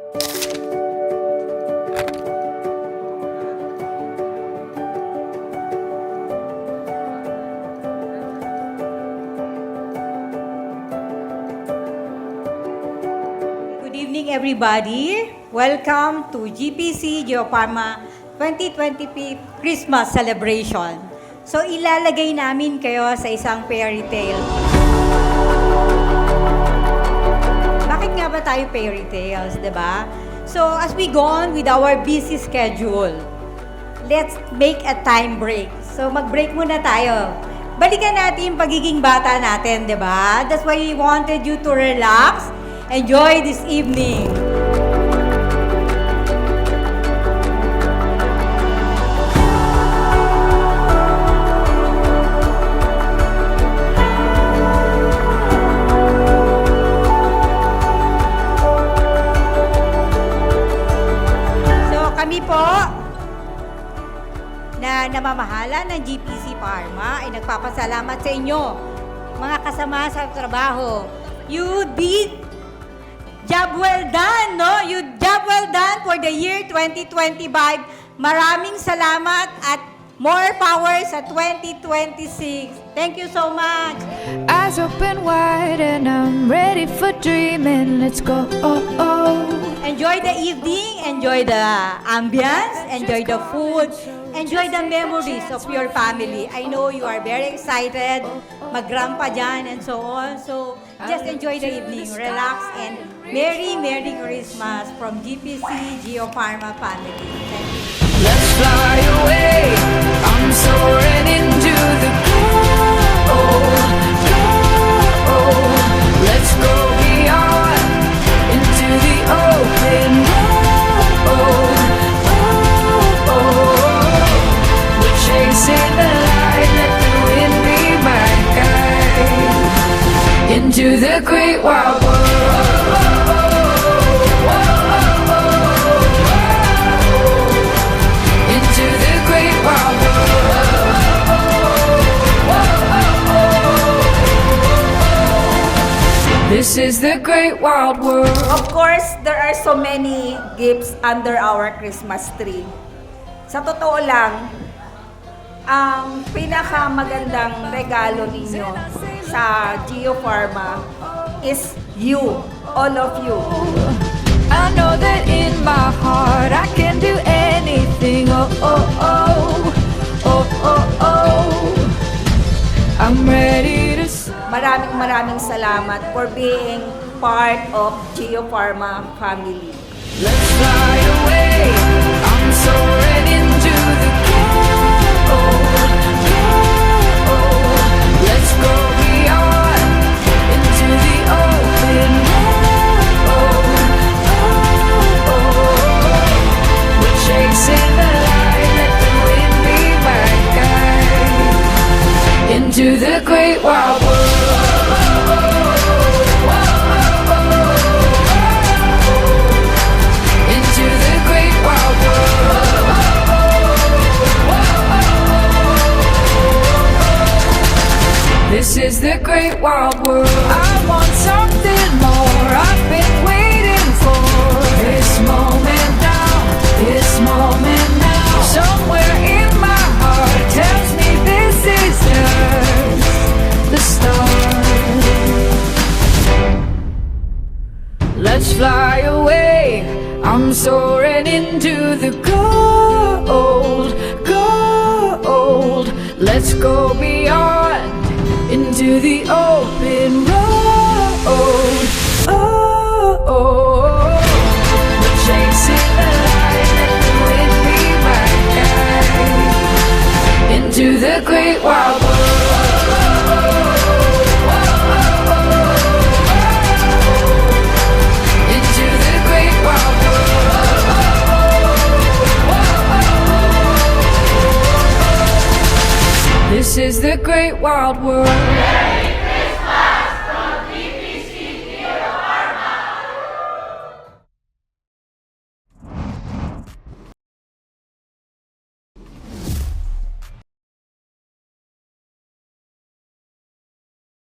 Good evening, everybody. Welcome to GPC Geopharma 2025 Christmas Celebration. So, ilalagay namin kayo sa isang fairy tale. Bakit nga ba tayo fairy tales, diba? So, as we go on with our busy schedule, let's make a time break. So, mag-break muna tayo. Balikan natin yung pagiging bata natin, diba? That's why we wanted you to relax. Enjoy this evening. So kami po na namamahala ng GPC Pharma ay nagpapasalamat sa inyo, mga kasama sa trabaho. You did job well done, no? You job well done for the year 2025. Maraming salamat at more power sa 2026. Thank you so much. Eyes open wide and I'm ready for dreaming. Let's go. Oh, oh. Enjoy the evening, enjoy the ambience, enjoy the food, enjoy the memories of your family. I know you are very excited, mag-grandpa dyan and so on. So, just enjoy the evening, relax, and Merry Christmas from GPC Geopharma family. Thank you. Let's fly away. I'm soaring into the cold. Let's go beyond into the open road. We're chasing the light, let the wind be my guide into the great wild world. Into the great wild world. This is the great wild world. Of course, there are so many gifts under our Christmas tree. Sa totoo lang, ang pinakamagandang regalo ninyo sa Geopharma is you, all of you. I know that in my heart I can do anything. Oh, oh, oh. Oh, oh, oh. I'm ready to Maraming salamat for being part of Geopharma family. let's fly away. I'm soaring into the cold. Let's go beyond into the open road. We're chasing the light, let the wind be my guide into the great wild world. Into the great wild world. This is the great wild world. I want something more. I've been waiting for this moment now. This moment now. Somewhere in my heart tells me this is just the start. Let's fly away. I'm soaring into the cold. Let's go beyond into the open road. We're chasing the light, let the wind be my guide into the great wild world. Into the great wild world. This is the great wild world.